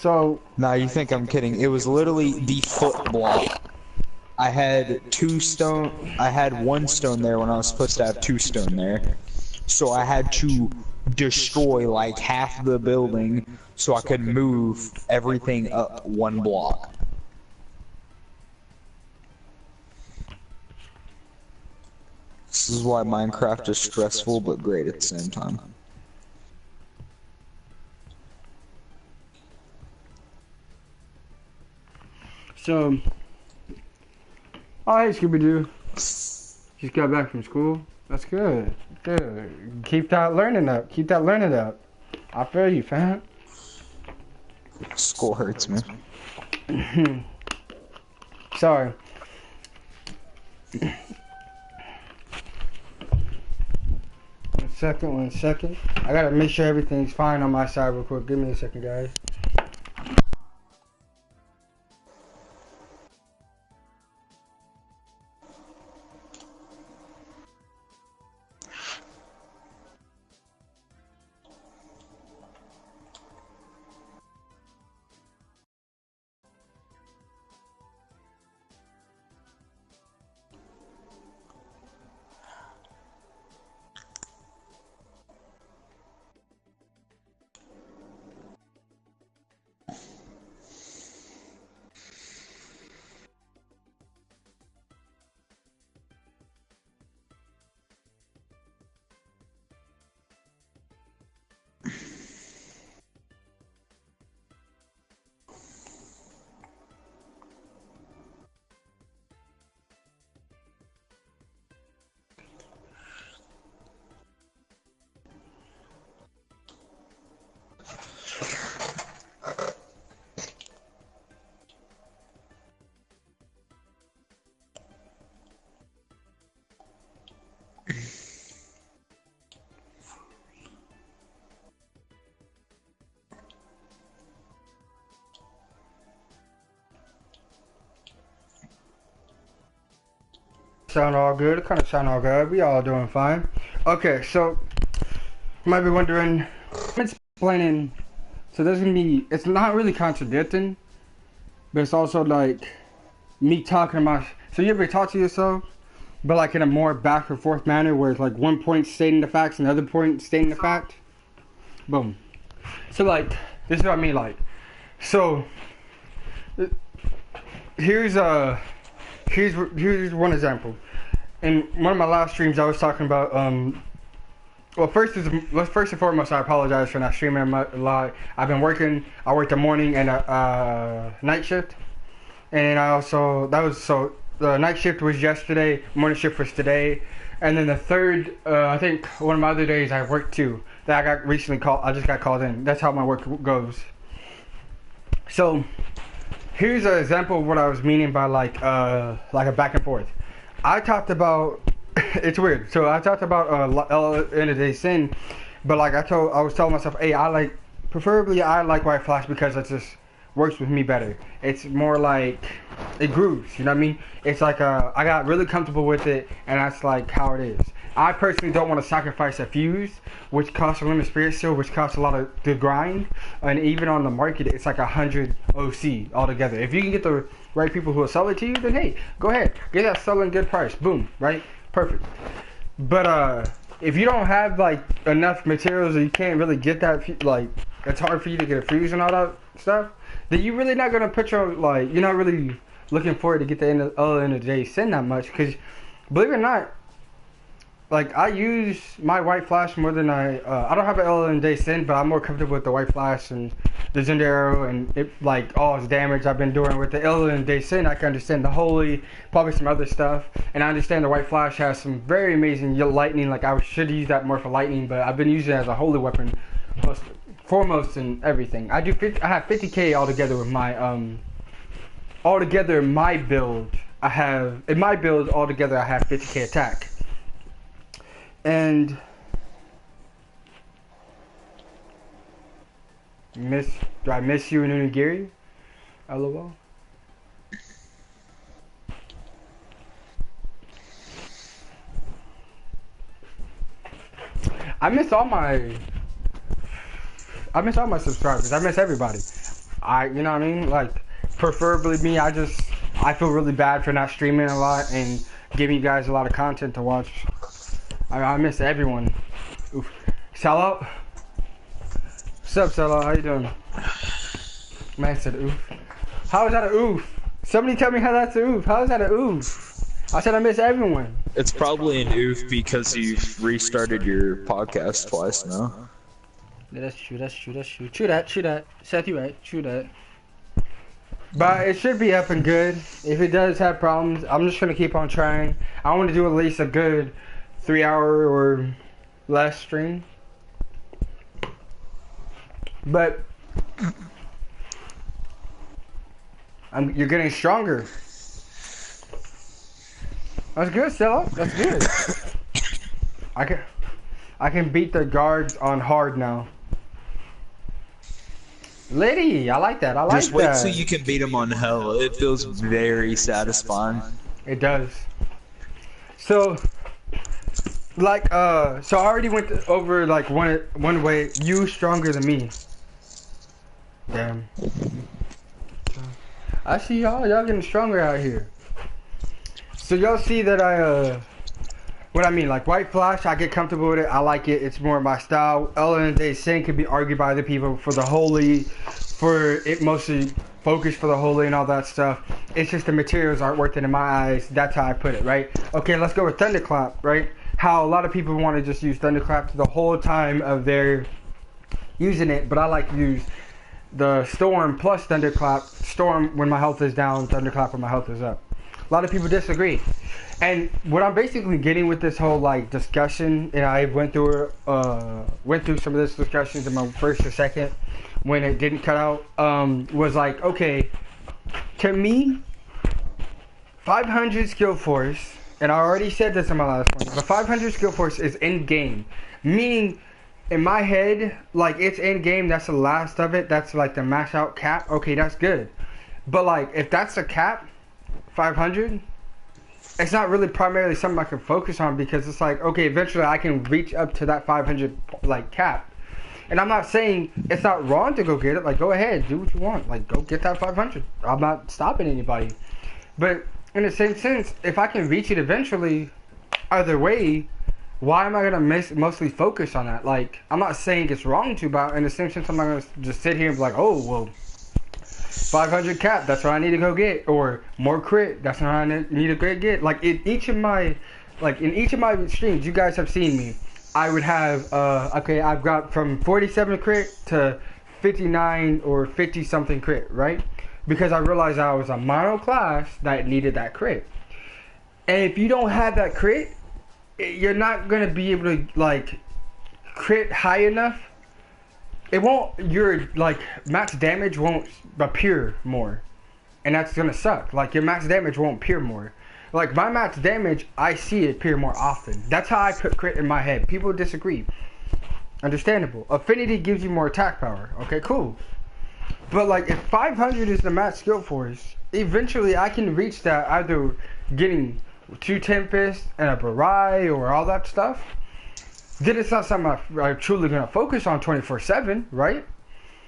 So, Nah, you think I'm kidding. It was literally the foot block. I had one stone there when I was supposed to have 2 stone there. So I had to destroy like half the building so I could move everything up 1 block. This is why Minecraft is stressful but great at the same time. oh hey Scooby-Doo. Just got back from school. That's good. Good. Keep that learning up. Keep that learning up. I feel you, fam. School hurts me. Sorry. One second. I gotta make sure everything's fine on my side real quick. Give me a second, guys. Sound all good. It kind of sound all good. We all doing fine. Okay, so you might be wondering, I'm explaining. So there's gonna be. It's not really contradicting, but it's also like me talking about. So you ever talk to yourself, but like in a more back and forth manner, where it's like one point stating the facts and the other point stating the fact. Boom. So like this is what I mean. Like, so here's one example. In one of my last streams, I was talking about well, first and foremost, I apologize for not streaming a lot. I've been working. I worked a morning and a night shift, and the night shift was yesterday. Morning shift was today, and then the third, I think one of my other days I worked too. That I just got called in. That's how my work goes. So here's an example of what I was meaning by like a back and forth. I talked about it's weird. So I talked about end of day sin, but like I was telling myself, hey, preferably I like white flash because it just works with me better. It's more like it grooves. You know what I mean? It's like I got really comfortable with it, and that's like how it is. I personally don't want to sacrifice a fuse, which costs a limit spirit seal, which costs a lot of the grind, and even on the market, it's like 100 OC altogether. If you can get the right people who will sell it to you, then hey, go ahead, get that selling good price, boom, right, perfect. But if you don't have like enough materials, or you can't really get that, like it's hard for you to get a fuse and all that stuff, then you're really not gonna put your you're not really looking forward to get the end of the day sin that much, because believe it or not, like I use my white flash more than I don't have an LND sin, but I'm more comfortable with the white flash and the Zender arrow and it like all its damage I've been doing with the LND sin. I can understand the holy, probably some other stuff, and I understand the white flash has some very amazing lightning. Like I should use that more for lightning, but I've been using it as a holy weapon, foremost in everything. I have 50k altogether with my my build. I have 50k attack. And do I miss you in Unigiri? LOL. I miss all my subscribers. I miss everybody. you know what I mean? Like, preferably me, I feel really bad for not streaming a lot and giving you guys a lot of content to watch. I miss everyone. Oof. Sellout? What's up, Sellout? How you doing? Man said oof. How is that a oof? Somebody tell me how that's a oof. How is that a oof? I said I miss everyone. It's probably an oof because you've restarted your podcast twice now. Yeah, that's true. True that. Seth, you right. True that. But it should be up and good. If it does have problems, I'm just gonna keep on trying. I want to do at least a good 3-hour or less stream. But you're getting stronger. That's good, Stella. That's good. I can beat the guards on hard now. Lady, I like that. Just wait till you can beat them on hell. It feels very satisfying. It does. So, like, so I already went over like one way. You stronger than me. Damn. I see y'all getting stronger out here. So y'all see that what I mean, like White Flash, I get comfortable with it. I like it. It's more my style. Ellen Day Sin can be argued by other people for the holy, for it mostly focused for the holy and all that stuff. It's just the materials aren't worth it in my eyes. That's how I put it, right? Okay, let's go with Thunderclap, right? How a lot of people want to just use Thunderclap the whole time of their using it, but I like to use the Storm plus Thunderclap. Storm when my health is down, Thunderclap when my health is up. A lot of people disagree. And what I'm basically getting with this whole like discussion, and I went through some of this discussions in my first or second when it didn't cut out, was like, okay, to me, 500 skill force, and I already said this in my last one, but 500 skill force is in game, meaning in my head, like it's in game, that's the last of it, that's like the max out cap, okay, that's good. But like, if that's a cap, 500, it's not really primarily something I can focus on because it's like, okay, eventually I can reach up to that 500 like cap. And I'm not saying it's not wrong to go get it, like go ahead, do what you want, like go get that 500. I'm not stopping anybody. But in the same sense, if I can reach it eventually, either way, why am I gonna mostly focus on that? Like, I'm not saying it's wrong to, but in the same sense, I'm not gonna just sit here and be like, oh, well, 500 cap, that's what I need to go get, or more crit, that's what I need to go get. Like in each of my streams, you guys have seen me. I would have okay, I've got from 47 crit to 59 or 50 something crit, right? Because I realized I was a mono class that needed that crit. And if you don't have that crit, you're not gonna be able to like crit high enough. It won't, your like max damage won't appear more, and that's gonna suck. Like your max damage won't appear more. Like my max damage, I see it appear more often. That's how I put crit in my head. People disagree. Understandable. Affinity gives you more attack power. Okay, cool. But like if 500 is the max skill force, eventually I can reach that either getting 2 Tempest and a Barai or all that stuff. Then it's not something I'm truly gonna focus on 24/7, right?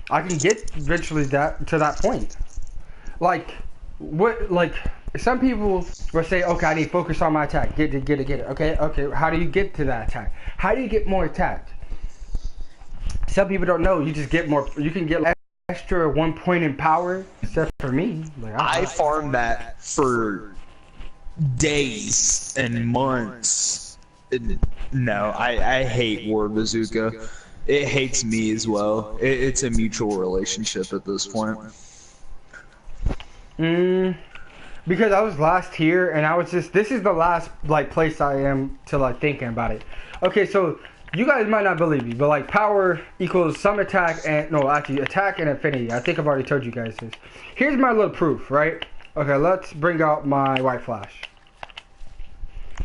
I can get eventually to that point. Like what? Like some people will say, okay, I need to focus on my attack. Get it. Okay. How do you get to that attack? How do you get more attack? Some people don't know. You just get more. You can get extra 1 point in power. Except for me, like I farmed that for days and months. No, I hate War Bazooka. It hates me as well. It's a mutual relationship at this point. Because I was last here, and I was just, this is the last like place I am to like thinking about it. Okay, so you guys might not believe me, but like power equals some attack and, no, actually attack and affinity. I think I've already told you guys this. Here's my little proof, right? Okay, let's bring out my White Flash.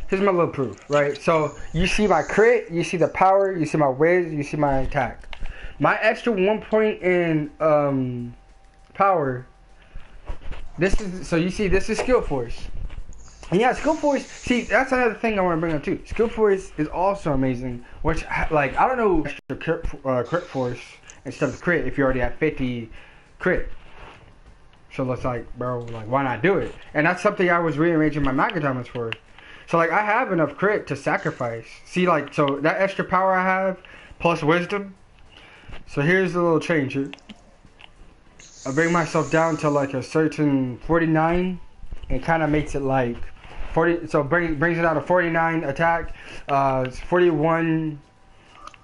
Here's my little proof, right? So you see my crit, you see the power, you see my whiz, you see my attack. My extra 1 point in power. This is, so you see, this is skill force. And yeah, skill force. See, that's another thing I want to bring up too. Skill force is also amazing. Which, like, I don't know extra crit force instead of crit if you already have 50 crit. So it's like, bro, like why not do it? And that's something I was rearranging my macrodominance for. So like I have enough crit to sacrifice. See, like, so that extra power I have plus wisdom. So here's the little change. I bring myself down to like a certain 49, and kind of makes it like 40. So brings it out to 49 attack, 41,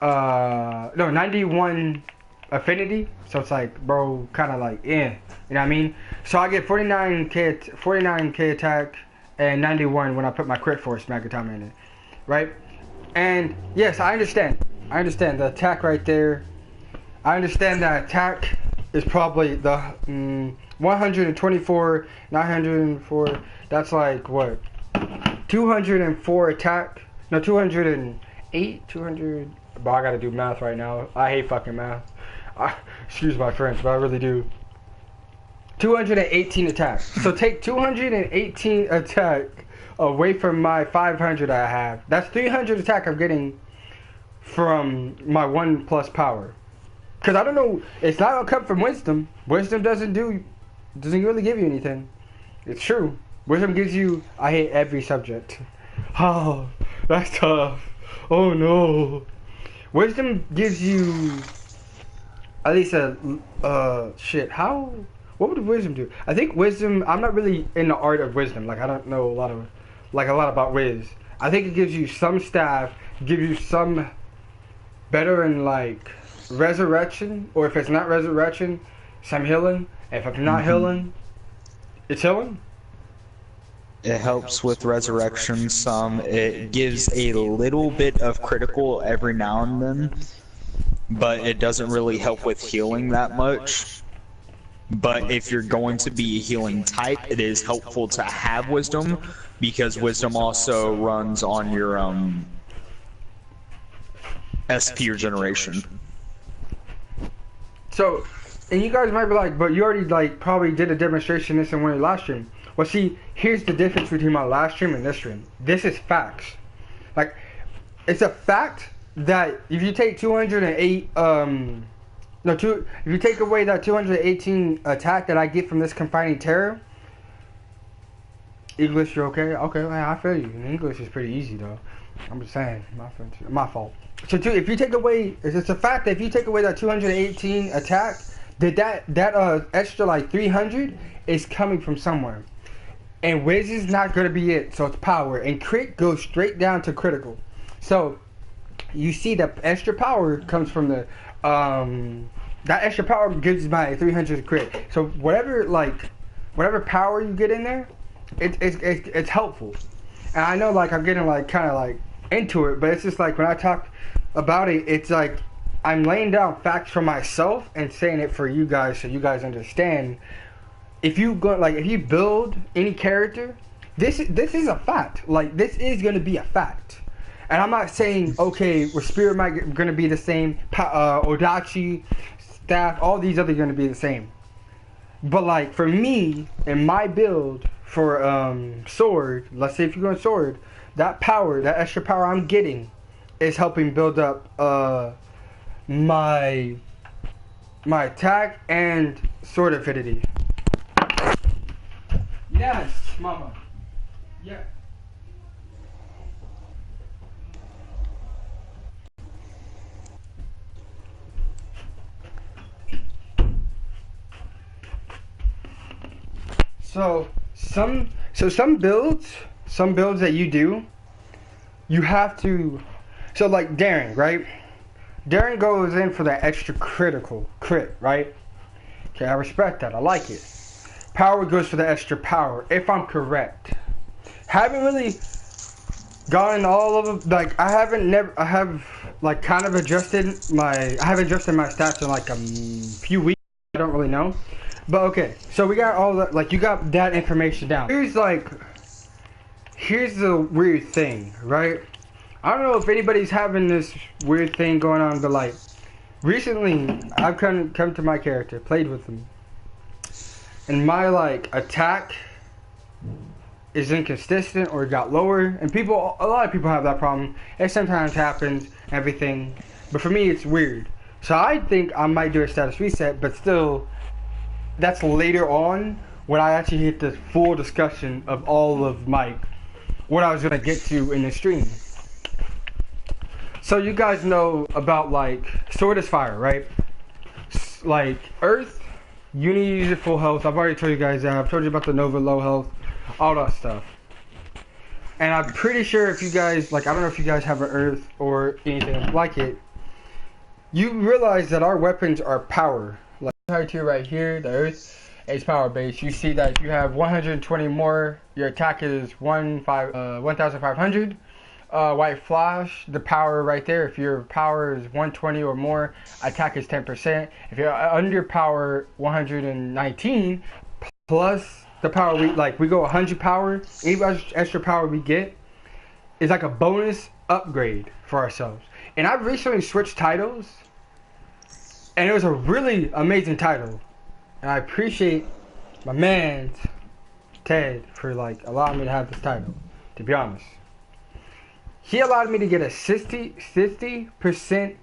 no 91 affinity. So it's like, bro, kind of like you know what I mean? So I get 49k attack and 91 when I put my crit force Magatama in it, right? And yes, I understand the attack right there. I understand that attack is probably the 124, 904. That's like what? 204 attack? No, 208, 200. But I gotta do math right now. I hate fucking math. Excuse my French, but I really do. 218 attack. So take 218 attack away from my 500 I have. That's 300 attack I'm getting from my 1+ power. Cause I don't know, it's not gonna come from wisdom. Wisdom doesn't really give you anything. It's true. Wisdom gives you, I hate every subject. Oh, that's tough. Oh no. Wisdom gives you at least shit. What would wisdom do? I think wisdom, I'm not really in the art of wisdom. Like I don't know a lot about Wiz. I think it gives you some staff, gives you some better in like resurrection, or if it's not resurrection, some healing. If it's not healing, it's healing. It helps with resurrection some. It gives a little bit of critical every now and then, but it doesn't really help with healing that much. But if you're going to be a healing type, it is helpful to have wisdom, because wisdom also runs on your SP regeneration. So, and you guys might be like, but you already like probably did a demonstration this in one of your last stream. Well, see, here's the difference between my last stream and this stream. This is facts. Like, it's a fact that if you take 208, if you take away that 218 attack that I get from this confining terror, English, you're okay? Okay, man, I feel you. English is pretty easy though. I'm just saying, my fault. So if you take away, it's a fact that if you take away that 218 attack, that extra like 300 is coming from somewhere. And Wiz is not going to be it, so it's power. And crit goes straight down to critical. So you see the extra power comes from the, that extra power gives my 300 crit. So whatever power you get in there, it's helpful. And I know like I'm getting like kind of like into it, but it's just like when I talk about it, it's like I'm laying down facts for myself and saying it for you guys so you guys understand. If you build any character, this is a fact. Like this is gonna be a fact. And I'm not saying okay, with Spirit might gonna be the same, Odachi, Staff, all these other gonna be the same. But like for me and my build for sword, let's say if you're going sword, that extra power I'm getting is helping build up my attack and sword affinity. Yes, mama. Yeah. So some builds that you do, you have to. So like Darren, right? Darren goes in for that extra critical crit, right? Okay, I respect that. I like it. Power goes for the extra power, if I'm correct. Haven't really gotten all of them. Like I have like kind of adjusted I haven't adjusted my stats in like a few weeks. I don't really know. But okay, so we got all that, like you got that information down. Here's the weird thing, right? I don't know if anybody's having this weird thing going on, but like recently I've come to my character, played with him, and my like attack is inconsistent or got lower, and a lot of people have that problem. It sometimes happens, everything, but for me it's weird. So I think I might do a status reset, but still that's later on when I actually hit the full discussion of all of what I was gonna get to in the stream. So you guys know about like sword is fire, right? Like earth, you need to use your full health. I've already told you guys that. I've told you about the Nova low health, all that stuff. And I'm pretty sure if you guys like, I don't know if you guys have an earth or anything like it. You realize that our weapons are power. Like right here, the earth is power based. You see that if you have 120 more, your attack is 1,500. White flash, the power right there. If your power is 120 or more, attack is 10%. If you're under power 119 plus the power we go 100 power, any extra power we get is like a bonus upgrade for ourselves. And I've recently switched titles, and it was a really amazing title. And I appreciate my man Ted for like allowing me to have this title, to be honest. He allowed me to get a 50%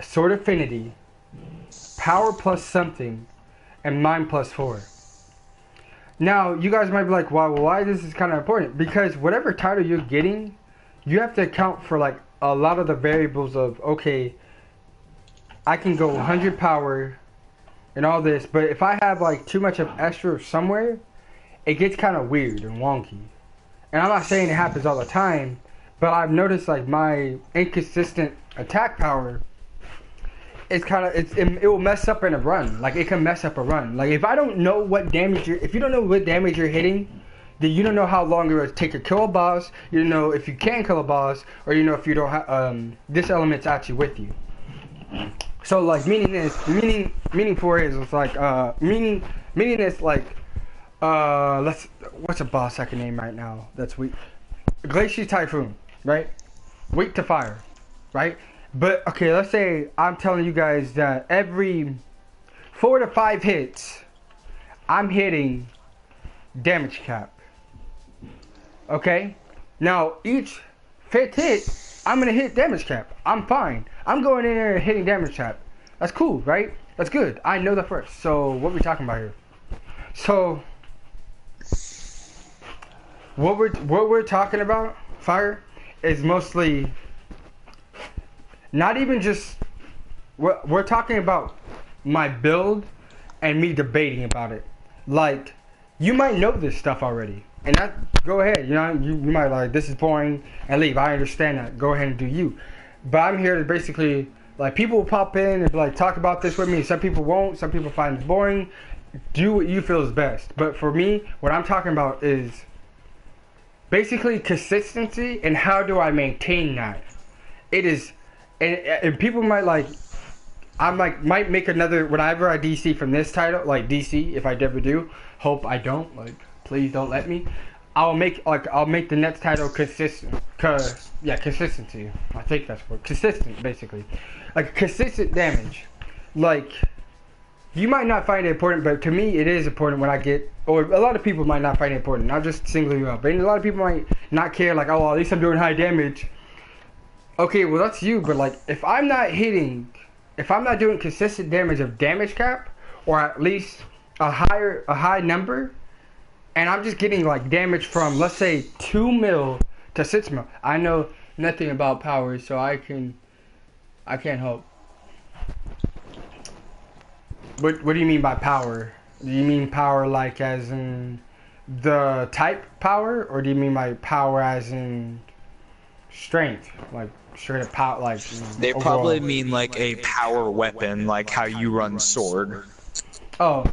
sword affinity, power plus something, and mind plus 4. Now, you guys might be like, well, why this is kind of important? Because whatever title you're getting, you have to account for like a lot of the variables of, okay, I can go 100 power and all this, but if I have like too much of extra somewhere, it gets kind of weird and wonky. And I'm not saying it happens all the time, but I've noticed like my inconsistent attack power is kind of it will mess up in a run. Like it can mess up a run. Like if I don't know what damage if you don't know what damage you're hitting, then you don't know how long it will take to kill a boss. You don't know if you can kill a boss, or you know if you don't have this element's actually with you. So like meaning for it is it's like meaning is like what's a boss I can name right now that's weak? Glacier Typhoon. Right? Weak to fire. Right? But, okay, let's say I'm telling you guys that every 4 to 5 hits, I'm hitting damage cap. Okay? Now, each 5th hit, I'm going to hit damage cap. I'm fine. I'm going in there and hitting damage cap. That's cool, right? That's good. I know that first. So, what are we talking about here? So, what we're talking about, fire, is mostly not even just we're talking about my build and me debating about it. Like you might know this stuff already, and that go ahead. You know you might like this is boring and leave. I understand that. Go ahead and do you. But I'm here to basically like people will pop in and be like talk about this with me. Some people won't. Some people find it boring. Do what you feel is best. But for me, what I'm talking about is basically consistency and how do I maintain that. It is, and people might like, might make another, whenever I DC from this title, like DC, if I ever do, hope I don't, like, please don't let me. I'll make the next title consistent, consistency. I think that's what, consistent, basically. Like, consistent damage. Like, you might not find it important, but to me, it is important when I get, or a lot of people might not find it important. I'll just single you out. But a lot of people might not care, like, oh, at least I'm doing high damage. Okay, well, that's you, but, like, if I'm not doing consistent damage of damage cap, or at least a high number, and I'm just getting, like, damage from, let's say, 2 mil to 6 mil. I know nothing about power, so I can't help. What do you mean by power? Do you mean power like as in the type power, or do you mean by power as in strength, like straight up power? Like they overall? Probably mean like a power weapon, like how you run sword. Oh,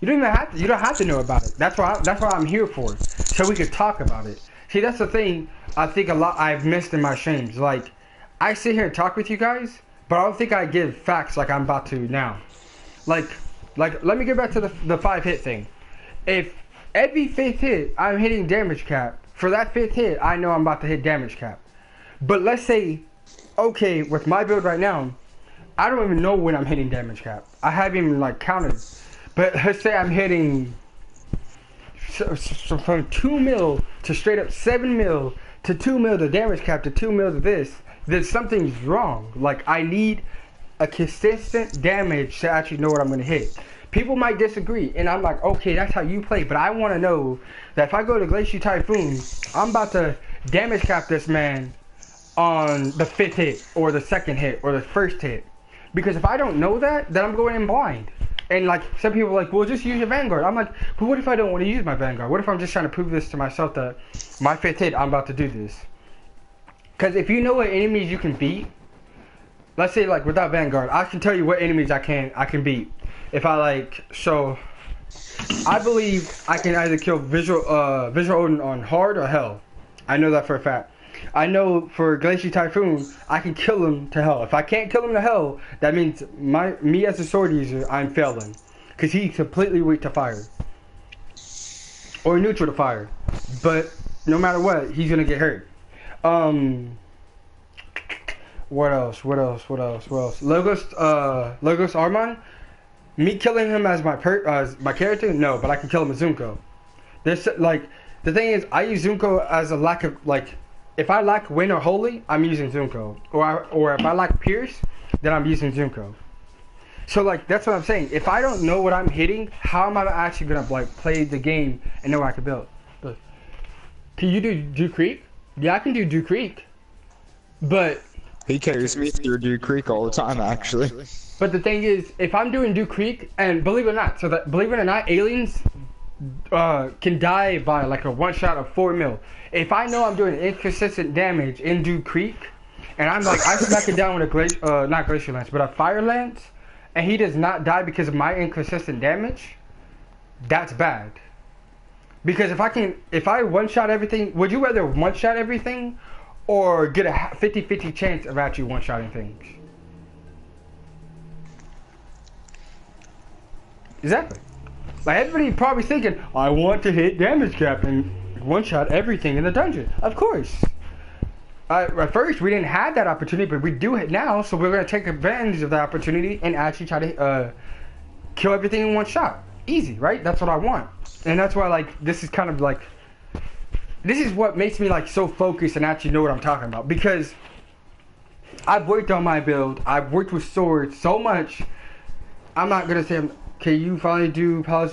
you don't have to know about it. That's why I'm here for, so we could talk about it. See, that's the thing I think a lot I've missed in my streams. Like I sit here and talk with you guys, but I don't think I give facts like I'm about to now. Like, let me get back to the 5-hit thing. If every 5th hit, I'm hitting damage cap. For that 5th hit, I know I'm about to hit damage cap. But let's say, okay, with my build right now, I don't even know when I'm hitting damage cap. I haven't even, like, counted. But let's say I'm hitting so from 2 mil to straight up 7 mil to 2 mil to damage cap to 2 mil to this. Then something's wrong. Like, I need a consistent damage to actually know what I'm going to hit. people might disagree, and I'm like, okay, that's how you play, but I want to know that if I go to Glacier Typhoon, I'm about to damage cap this man on the 5th hit, or the 2nd hit, or the 1st hit. Because if I don't know that, then I'm going in blind. And like, some people are like, well, just use your Vanguard. I'm like, but what if I don't want to use my Vanguard? What if I'm just trying to prove this to myself that my 5th hit, I'm about to do this? Because if you know what enemies you can beat, let's say like without Vanguard, I can tell you what enemies I can beat. If I like, so I believe I can either kill Visual Odin on hard or hell. I know that for a fact. I know for Glacier Typhoon, I can kill him to hell. If I can't kill him to hell, that means me as a sword user, I'm failing. Because he's completely weak to fire. Or neutral to fire. But no matter what, he's going to get hurt. What else? Logos Armand? Me killing him as my character? No, but I can kill him as Zunko. There's, like, the thing is, I use Zunko as a lack of, like, if I lack Win or Holy, I'm using Zunko. Or if I lack Pierce, then I'm using Zunko. So, like, that's what I'm saying. If I don't know what I'm hitting, how am I actually going to, like, play the game and know what I can build? But, can you do Dew Creek? Yeah, I can do Dew Creek. But... He carries me through Dew Creek all the time, actually. But the thing is, if I'm doing Dew Creek, and believe it or not, aliens can die by like a one shot of 4 mil. If I know I'm doing inconsistent damage in Dew Creek, and I'm like, I smack it down with a not Glacier Lance, but a Fire Lance, and he does not die because of my inconsistent damage, that's bad. Because if I one shot everything, would you rather one shot everything, or get a 50-50 chance of actually one shotting things? Exactly. Like, everybody probably thinking, I want to hit damage cap and one-shot everything in the dungeon. Of course. At first, we didn't have that opportunity, but we do it now, so we're going to take advantage of that opportunity and actually try to kill everything in one shot. Easy, right? That's what I want. And that's why, like, this is kind of like... This is what makes me, like, so focused and actually know what I'm talking about. Because I've worked on my build. I've worked with swords so much. I'm not going to say... Can you finally do Palace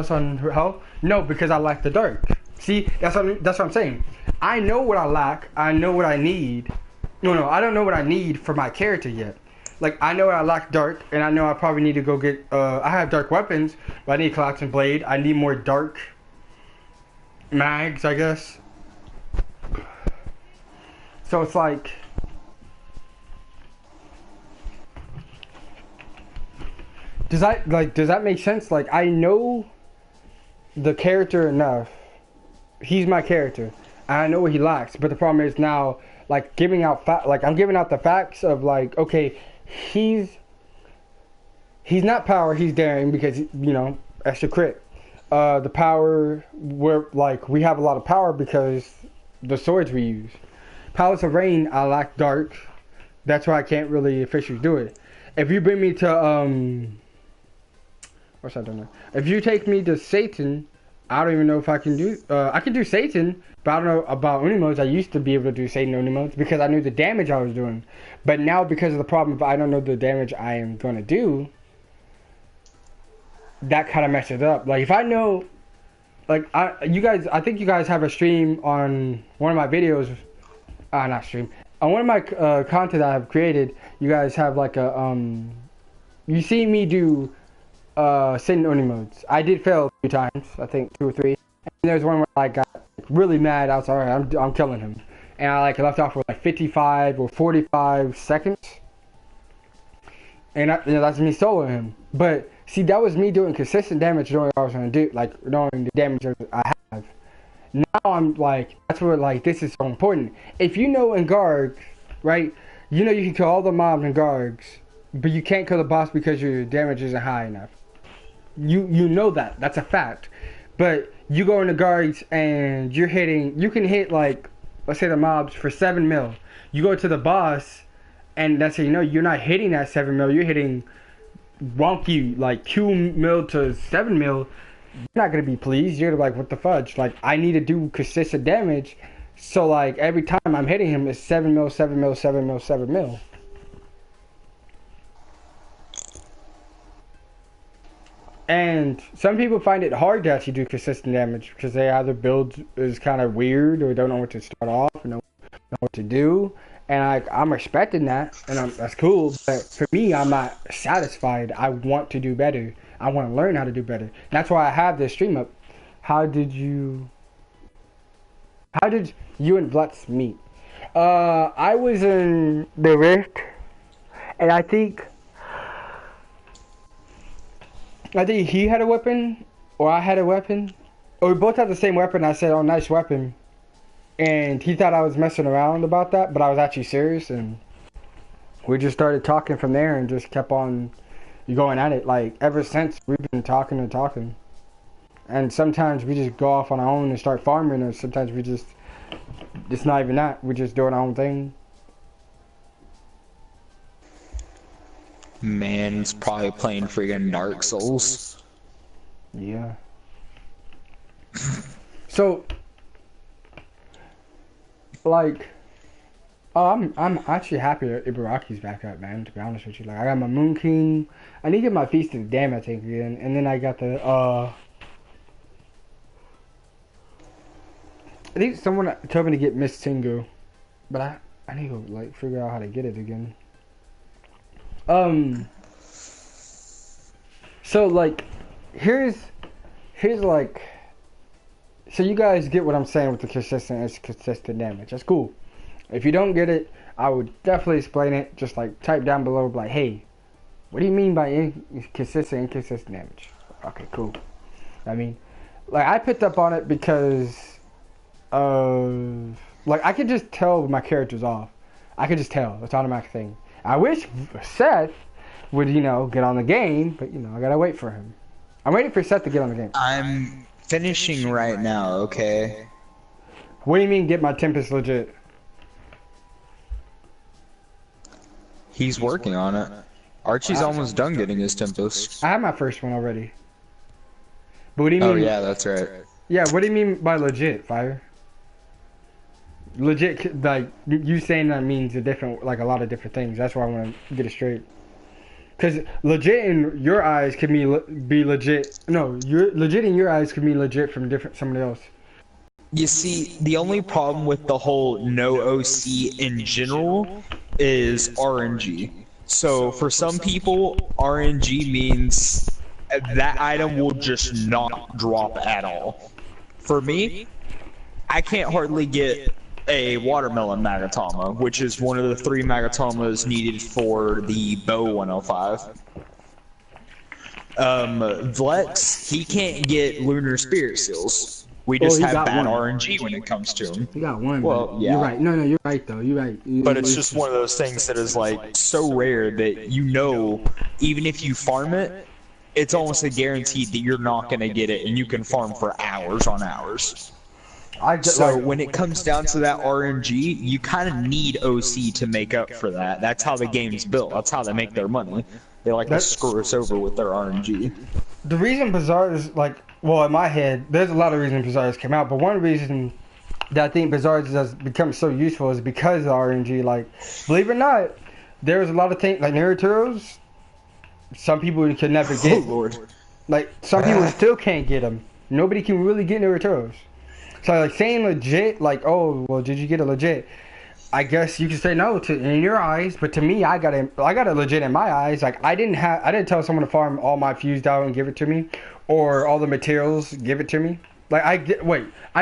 on Hell? No, because I lack the dark. See, that's what I'm saying. I know what I lack. I know what I need. No, I don't know what I need for my character yet. Like, I know I lack dark, and I know I probably need to go get... I have dark weapons, but I need Collapsing Blade. I need more dark mags, I guess. So it's like... Does that make sense? Like, I know the character enough. He's my character. And I know what he lacks. But the problem is now, like, I'm giving out the facts of, like, okay, he's not power, he's daring because, you know, extra crit. The power, we have a lot of power because the swords we use. Palace of Rain, I lack dark. That's why I can't really officially do it. If you bring me to, what's I don't know. If you take me to Satan, I don't even know if I can do... I can do Satan, but I don't know about Unimodes. I used to be able to do Satan Unimodes because I knew the damage I was doing. But now, because of the problem of I don't know the damage I am going to do, that kind of messes it up. Like, if I know... Like, I think you guys have a stream on one of my videos... not stream. On one of my content I have created, you guys have like a... You see me do... Satan Unimodes. I did fail a few times, I think 2 or 3. And there's one where I got really mad. I was like, alright, I'm killing him. And I left off with like 55 or 45 seconds. And that's me soloing him. But see, that was me doing consistent damage, knowing what I was going to do, like knowing the damage I have. Now I'm like, that's where like this is so important. If you know in Garg, right, you know you can kill all the mobs in Gargs, but you can't kill the boss because your damage isn't high enough. You know that's a fact. But you go into guards and you can hit like, let's say the mobs for 7 mil. You go to the boss and that's how you know you're not hitting that 7 mil, you're hitting wonky like 2 mil to 7 mil. You're not gonna be pleased. You're like, what the fudge? Like, I need to do consistent damage. So like every time I'm hitting him, it's 7 mil, 7 mil, 7 mil, 7 mil. And some people find it hard to actually do consistent damage because they either build is kind of weird or don't know what to start off and don't know what to do. And I'm respecting that, and that's cool. But for me, I'm not satisfied. I want to do better. I want to learn how to do better. That's why I have this stream up. How did you and Blutz meet? I was in the Rift, and I think he had a weapon, or I had a weapon, or we both had the same weapon. I said, "Oh, nice weapon," and he thought I was messing around about that, but I was actually serious, and we just started talking from there, and just kept on going at it. Like ever since, we've been talking and talking, and sometimes we just go off on our own and start farming, or sometimes we just it's not even that. We're just doing our own thing. Man's probably playing friggin' Dark Souls. Yeah. So, like, I'm actually happy that Ibaraki's back up, man. To be honest with you, like, I got my Moon King. I need to get my Feast of the Damned, I think, again, and then I got the I think someone told me to get Miss Tingo, but I need to like figure out how to get it again. So like, here's like, so you guys get what I'm saying with the consistent damage. That's cool. If you don't get it, I would definitely explain it. Just like type down below, like, hey, what do you mean by inconsistent damage? Okay, cool. I mean, like I picked up on it because like I could just tell my character's off. I could just tell. It's an automatic thing. I wish Seth would, get on the game, but I gotta wait for him. I'm waiting for Seth to get on the game. I'm finishing right now, okay? What do you mean get my Tempest legit? He's working on it. Archie's almost done getting his Tempest. I have my first one already. But what do you mean? Oh yeah, that's right. Yeah, what do you mean by legit, Fire? Legit, like, you saying that means a lot of different things. That's why I want to get it straight. Because legit in your eyes could be legit. No, legit in your eyes could mean legit from somebody else. You see, the only problem with the whole no OC in general is RNG. So for some people, RNG means that item will just not drop at all. For me, I can't hardly get a watermelon Magatama, which is one of the 3 Magatamas needed for the Bow 105. Vlex, he can't get Lunar Spirit Seals. We just have bad RNG when it comes to him. You got one. Well, yeah. You're right. No, you're right though. You're right. But it's just one of those things that is like so rare that even if you farm it, it's almost a guaranteed that you're not going to get it, and you can farm for hours on hours. So when it comes down to that RNG, you kind of need OC to make up for that. That's how the game's built. That's how they make their money. They like to screw us over with their RNG. The reason Bazaar is in my head, there's a lot of reasons Bazaars came out, but one reason that I think Bazaars has become so useful is because of RNG. Like, believe it or not, there's a lot of things like Naruto's. Some people can never get. Oh Lord. Like some people still can't get them. Nobody can really get Naruto's. So like saying legit, like, oh well, did you get a legit? I guess you can say no in your eyes, but to me, I got it legit in my eyes. Like I didn't tell someone to farm all my fused out and give it to me, or all the materials give it to me. Like I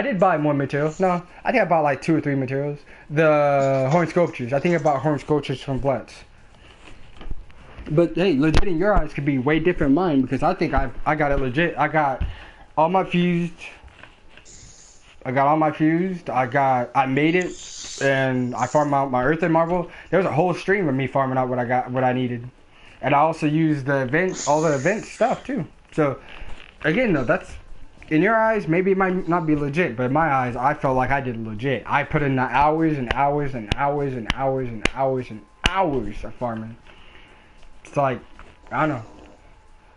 did buy more materials. No, I think I bought like 2 or 3 materials. The horn sculptures. I think I bought horn sculptures from Blitz. But hey, legit in your eyes could be way different than mine because I think I got it legit. I got all my fused. I made it, and I farmed out my Earth and Marvel. There was a whole stream of me farming out what I needed, and I also used all the event stuff too. So, again, though, that's in your eyes. Maybe it might not be legit, but in my eyes, I felt like I did legit. I put in the hours and hours and hours and hours and hours and hours of farming. It's like, I don't know.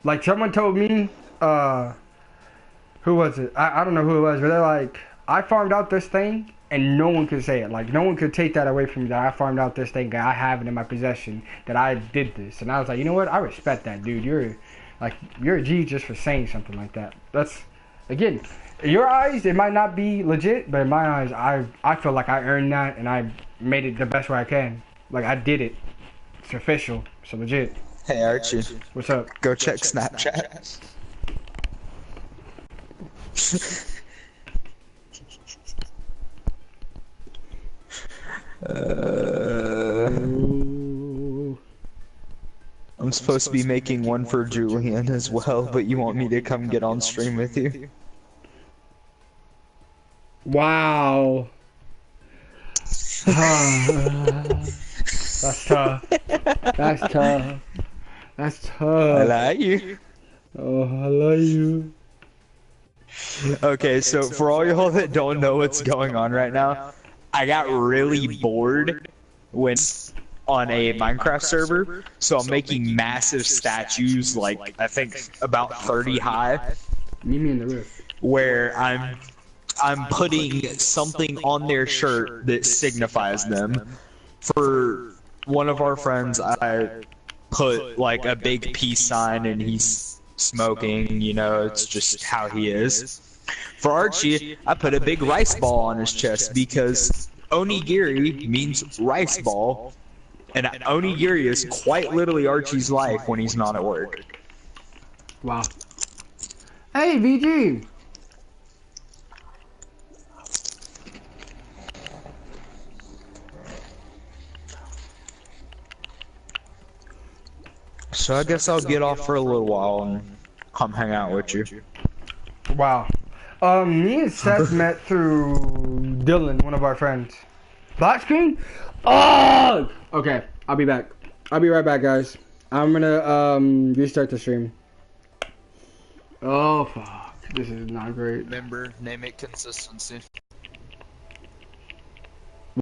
Like someone told me, who was it? I don't know who it was, but they're like, I farmed out this thing, and no one could say it. Like, no one could take that away from me that I farmed out this thing, that I have it in my possession, that I did this. And I was like, you know what? I respect that, dude. Like, you're a G just for saying something like that. That's, again, in your eyes, it might not be legit, but in my eyes, I feel like I earned that and I made it the best way I can. Like, I did it. It's official. It's legit. Hey Archie. What's up? Go check Snapchat. I'm supposed to be making one for Julian as well, but you want me to come get on stream with you? Wow. That's tough. That's tough. That's tough. I like you. Oh, I love you. Okay, so for all y'all that don't know what's going on right now, I got really bored when on a Minecraft server, so I'm making massive statues, like I think about 30 high, Meet me in the roof. where I'm putting something on their shirt that signifies them. For one of our friends, I put like a big peace sign and he's smoking, you know, it's just how he is. For Archie, I put a big rice ball on his chest because onigiri means rice ball, and onigiri is quite literally Archie's life when he's not at work. Wow. Hey, VG. So I guess I'll get off for a little while and come hang out with you. Wow. Me and Seth met through Dylan, one of our friends. Black screen? Oh! Okay, I'll be back. I'll be right back, guys. I'm gonna restart the stream. Oh fuck, this is not great. Remember, name it consistency.